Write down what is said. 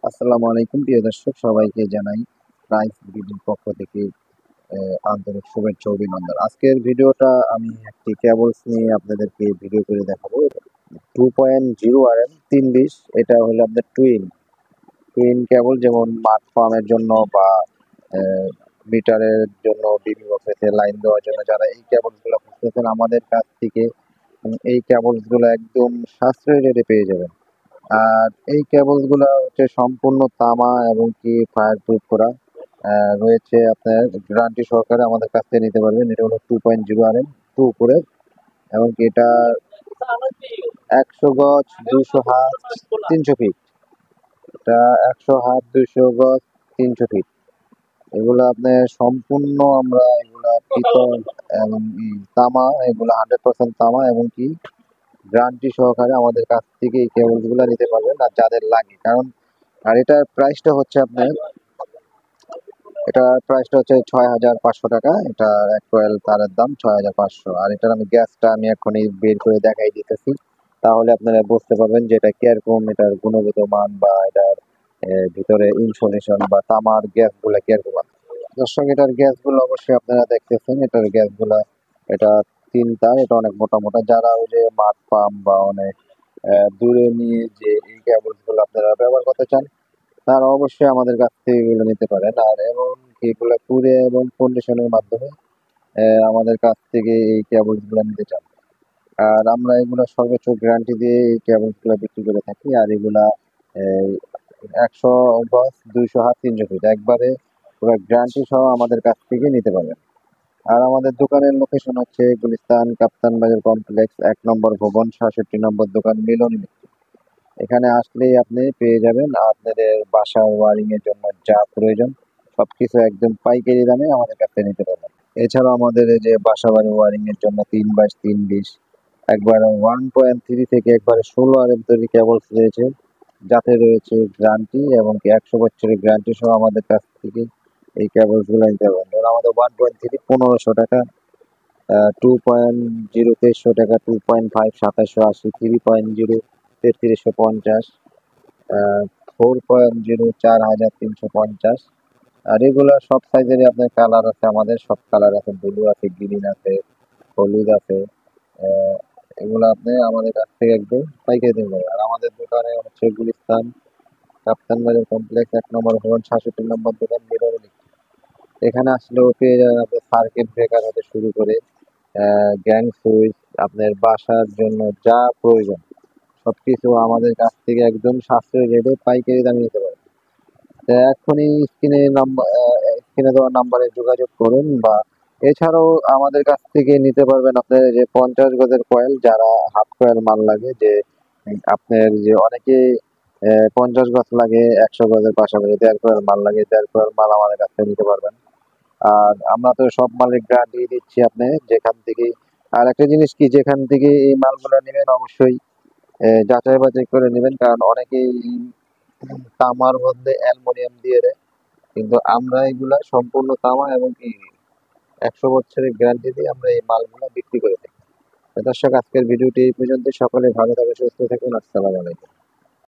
আসসালামু আলাইকুম প্রিয় দর্শক, সবাইকে জানাই প্রাইস বিডির পক্ষ থেকে আন্তরিক শুভেচ্ছা ও অভিনন্দন। আজকের ভিডিওটা আমি একটি কেবলস নিয়ে আপনাদেরকে ভিডিও করে দেখাবো। 2.0 RM 320, এটা হলো আপনার টুইন টুইন কেবল, যেমন মাঠ ফার্মের জন্য বা মিটারের জন্য, ডিবি বক্সে লাইন দেওয়ার জন্য যারা এই কেবলসগুলো খুঁজতেছেন আমাদের কাছ থেকে এই কেবলসগুলো একদম সাশ্রয়ী রেটে পেয়ে যাবেন। আর এই কেবলস গুলা হচ্ছে সম্পূর্ণ তামা এবং কি ফায়ার প্রুফ করা। রয়েছে আপনার গ্যারান্টি সহকারে আমাদের কাছ থেকে নিতে পারবেন। এটা হলো 2.0 RM, টু করে, এবং কি এটা 100 গজ, 200 হাত, 300 ফিট। এটা 100 হাত, 200 গজ, 300 ফিট। এগুলো আপনার সম্পূর্ণ আমরা এগুলা পিতল এবং তামা, এগুলো 100% তামা এবং কি গ্যারান্টি সহকারে আমাদের কাছ থেকে এই কেবলস গুলা নিতে পারবেন। আর যাদের লাগে, কারণ আর এটার প্রাইসটা হচ্ছে আপনার, এটার প্রাইসটা হচ্ছে 6,500 টাকা। এটা এক কয়েল তারের দাম 6,500। আর এটার আমি গ্যাসটা আমি এখনই বের করে দেখাই দিতেছি, তাহলে আপনারা বুঝতে পারবেন যে এটা কিরকম, এটার গুণগত মান বা এটার ভিতরে ইনসুলেশন বা তামার গ্যাস গুলা কিরকম আছে। দর্শক, এটার গ্যাস গুলো অবশ্যই আপনারা দেখতেছেন, এটার গ্যাস গুলা, এটা 3 তার, এটা অনেক মোটা মোটা। যারা ওই যে মাঠ পাম্প বা অনেক দূরে নিয়ে যে এই কেবলস গুলো আপনারা ব্যবহার করতে চান, তারা অবশ্যই আমাদের কাছ থেকে এগুলো নিতে পারেন। আর এবং এগুলো কুরিয়ার এবং কন্ডিশনের মাধ্যমে আমাদের কাছ থেকে এই কেবলস গুলো নিতে চান। আর আমরা এগুলো সর্বোচ্চ গ্যারান্টি দিয়ে এই কেবলস গুলো বিক্রি করে থাকি। আর এগুলা 100 গজ, 200 হাত, 300 ফিট একবারে পুরো গ্যারান্টি সহ আমাদের কাছ থেকে নিতে পারবেন। আর আমাদের দোকানের লোকেশন হচ্ছে গুলিস্তান কাপ্তান বাজার কমপ্লেক্স, 1 নম্বর ভবন, 67 নম্বর দোকান, মিলন। এখানে আসলেই আপনি পেয়ে যাবেন আপনাদের বাসা ওয়ারিং এর জন্য যা প্রয়োজন সবকিছু একদম পাইকারি দামে আমাদের কাছে নিতে পারবেন। এছাড়াও আমাদের এই যে বাসা বাড়ি ওয়ারিং এর জন্য 3x320, একবারে 1.3 থেকে একবারে 16 RM তৈরি কেবলস রয়েছে, যাতে রয়েছে গ্যারান্টি এবং কি 100 বছরের গ্যারান্টি সহ আমাদের কাছ থেকে এই কেবলস গুলো নিতে পারবেন। ধরুন আমাদের 1.3 1500 টাকা, 2.0 2300 টাকা, 2.5 2780, 3.0 3350, 4.0 4350। আর এগুলা সব সাইজেরই আপনার কালার আছে, আমাদের সব কালার আছে, ব্লু আছে, গ্রিন আছে, হলুদ আছে। আহ, এগুলো আপনি আমাদের কাছ থেকে একদম পাইকারি দিতে পারবেন। আর আমাদের দোকানে হচ্ছে গুলিস্তান কাপ্তান বাজার কমপ্লেক্স, 1 নম্বর ভবন, 67 নম্বর দোকান, মিরর। এখানে আসলেও পেয়ে যাবেন আপনার সার্কিট ব্রেকার হতে শুরু করে গ্যাং সুইচ, আপনার বাসার জন্য যা প্রয়োজন সবকিছু আমাদের কাছ থেকে একদম সাশ্রয়ী রেটে পাইকারি দামে নিতে পারবেন। তো এখনই স্ক্রিনে দেওয়া নাম্বারে যোগাযোগ করুন, বা এছাড়াও আমাদের কাছ থেকে নিতে পারবেন আপনার যে 50 গজের কয়েল, যারা হাফ কয়েল মাল লাগে, যে আপনার যে অনেকে 50 গজ লাগে, 100 গজের পাশাপাশি 1.5 কয়েল মাল লাগে, 1.5 কয়েল মাল আমাদের কাছ থেকে নিতে পারবেন। আর আমরা তো সব মালের গ্যারান্টি দিচ্ছি আপনি যেখান থেকে। আর একটা জিনিস কি, যেখান থেকে এই মালগুলো নেবেন অবশ্যই যাচাই বাছাই করে নেবেন, কারণ অনেকেই তামার মধ্যে অ্যালুমিনিয়াম দিয়ে দেয়, কিন্তু আমরা এগুলা সম্পূর্ণ তামা এবং কি 100 বছরের গ্যারান্টি দিয়ে আমরা এই মালগুলো বিক্রি করে থাকি। তো দর্শক, আজকের ভিডিওটি এই পর্যন্ত। সকলে ভালো থাকুন, সুস্থ থাকুন। আসসালামু আলাইকুম।